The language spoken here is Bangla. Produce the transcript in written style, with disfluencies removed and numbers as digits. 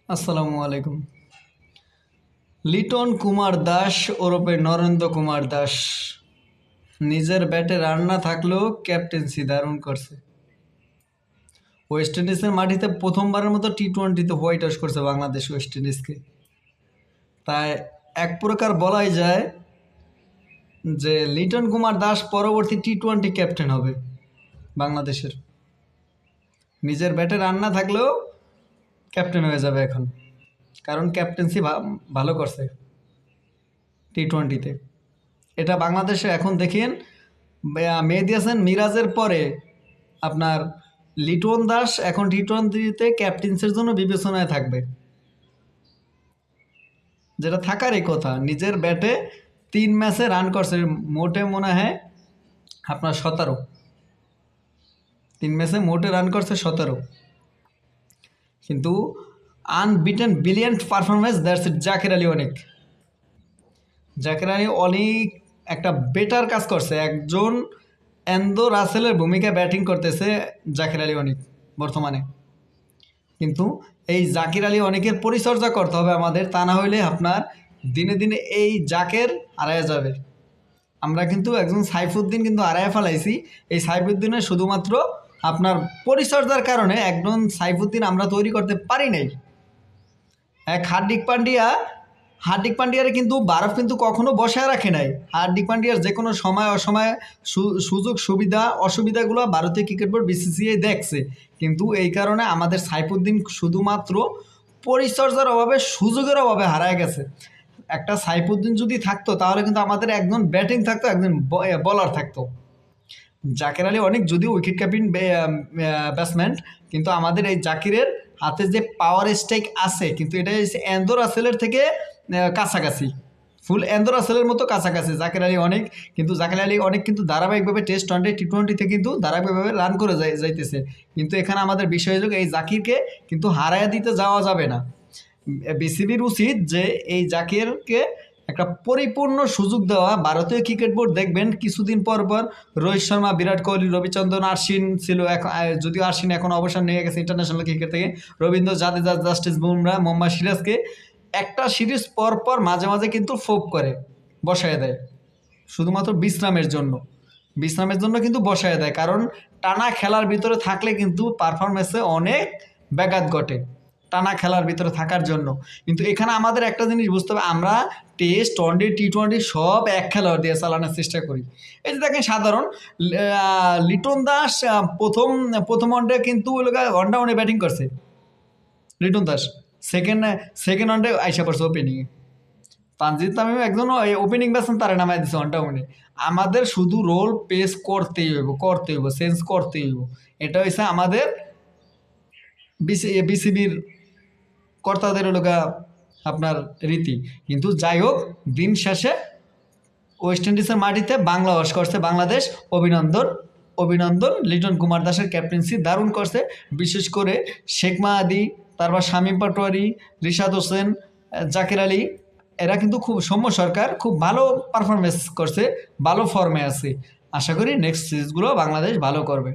আসসালামু আলাইকুম। লিটন কুমার দাস ওরফে নরেন্দ্র কুমার দাস নিজের ব্যাটে রান না থাকলেও ক্যাপ্টেন্সি দারুণ করছে। ওয়েস্ট ইন্ডিজের মাটিতে প্রথমবারের মতো টি-20-তে হোয়াইট ওয়াশ করছে বাংলাদেশ ওয়েস্ট ইন্ডিজকে। তাই এক প্রকার বলাই যায় যে লিটন কুমার দাস পরবর্তী টি-20 ক্যাপ্টেন হবে বাংলাদেশের। নিজের ব্যাটে রান না থাকলেও ক্যাপ্টেন হয়ে যাবে এখন, কারণ ক্যাপ্টেন্সি ভালো করছে টি-20-তে। এটা বাংলাদেশে এখন দেখেন মেহেদী হাসান মিরাজের পরে আপনার লিটন দাস এখন টি-20-তে ক্যাপ্টেন্সির জন্য বিবেচনায় থাকবে, যেটা থাকারই কথা। নিজের ব্যাটে 3 ম্যাচে রান করছে, মোটে মনে হয় আপনার 17। 3 ম্যাচে মোটে রান করছে 17, কিন্তু unbeaten brilliant performance that's it. Zakir Ali অনেক একটা বেটার কাজ করছে। একজন অ্যান্ড্রু রাসেলের ভূমিকায় ব্যাটিং করতেছে জাকির আলী অনেক বর্তমানে, কিন্তু এই জাকির আলী অনেকের পরিচর্যা করতে হবে আমাদের, তা না হইলে আপনার দিনে দিনে এই জাকের হারায় যাবে। আমরা কিন্তু একজন সাইফুদ্দিন কিন্তু হারায় ফেলাইছি। এই সাইফুদ্দিনের শুধুমাত্র আপনার পরিচর্যার কারণে একজন সাইফুদ্দিন আমরা তৈরি করতে পারি নাই। এক হার্দিক পান্ডিয়ারে কিন্তু ভারত কিন্তু কখনো বসায় রাখে নাই। হার্দিক পান্ডিয়ার যে কোনো সময় অসময়ে সুযোগ সুবিধা অসুবিধাগুলো ভারতীয় ক্রিকেট বোর্ড বিসিসিআই দেখছে, কিন্তু এই কারণে আমাদের সাইফুদ্দিন শুধুমাত্র পরিচর্যার অভাবে সুযোগের অভাবে হারায় গেছে। একটা সাইফুদ্দিন যদি থাকতো তাহলে কিন্তু আমাদের একজন ব্যাটিং থাকতো, একজন বলার থাকতো। জাকির আলী অনেক যদিও উইকেট কিপিং ব্যাটসম্যান, কিন্তু আমাদের এই জাকিরের হাতে যে পাওয়ার স্ট্রাইক আছে, কিন্তু এটা অ্যান্ড্রু রাসেলের থেকে কাছাকাছি, ফুল অ্যান্ড্রু রাসেলের মতো কাছাকাছি জাকির আলী অনেক। কিন্তু জাকির আলী অনেক কিন্তু ধারাবাহিকভাবে টেস্ট ওয়ানডে টি-20-তে কিন্তু ধারাবাহিকভাবে রান করে যাইতেছে। কিন্তু এখানে আমাদের বিষয় হলো এই জাকিরকে কিন্তু হারায় দিতে যাওয়া যাবে না। বিসিবির উচিত যে এই জাকিরকে একটা পরিপূর্ণ সুযোগ দেওয়া। ভারতীয় ক্রিকেট বোর্ড দেখবেন কিছুদিন পর পর রোহিত শর্মা, বিরাট কোহলি, রবিচন্দ্রন অশ্বিন ছিল, এখন যদিও অশ্বিন এখন অবসর নিয়ে গেছে ইন্টারন্যাশনাল ক্রিকেট থেকে, রবীন্দ্র জাদেজা, জাস্টিস বুমরা, মোহাম্মদ সিরাজকে একটা সিরিজ পর পর মাঝে মাঝে কিন্তু ফোপ করে বসায় দেয়, শুধুমাত্র বিশ্রামের জন্য কিন্তু বসায় দেয়। কারণ টানা খেলার ভিতরে থাকলে কিন্তু পারফরমেন্সে অনেক ব্যাঘাত ঘটে, টানা খেলার ভিতরে থাকার জন্য। কিন্তু এখানে আমাদের একটা জিনিস বুঝতে হবে, আমরা টেস্ট ওয়ানডে টি-20 সব এক খেলোয়াড় দিয়ে চালানোর চেষ্টা করি। এই যে দেখেন সাধারণ লিটন দাস প্রথম ওয়ানডে কিন্তু ওয়ানডাউনে ব্যাটিং করছে লিটন দাস, সেকেন্ড ওয়ানডে আইসা পড়ছে ওপেনিংয়ে। তানজিদ তামিম একজন ওপেনিং ব্যাটসম্যান, তারা নামায় দিচ্ছে ওয়ানডাউনে। আমাদের শুধু রোল পেস করতেই হইব, চেঞ্জ করতেই হইব। এটা হচ্ছে আমাদের বিসিবির কর্তাদের লোকা আপনার রীতি। কিন্তু যাই হোক, দিন শেষে ওয়েস্ট ইন্ডিজের মাটিতে বাংলা ওয়াশ করছে বাংলাদেশ। অভিনন্দন লিটন কুমার দাসের ক্যাপ্টেন্সি দারুণ করছে। বিশেষ করে শেখ মাহাদি, তারপর শামীম পাটোয়ারি, রিশাদ হোসেন, জাকির আলী, এরা কিন্তু সৌম্য সরকার খুব ভালো পারফরমেন্স করছে, ভালো ফর্মে আছে। আশা করি নেক্সট সিরিজগুলো বাংলাদেশ ভালো করবে।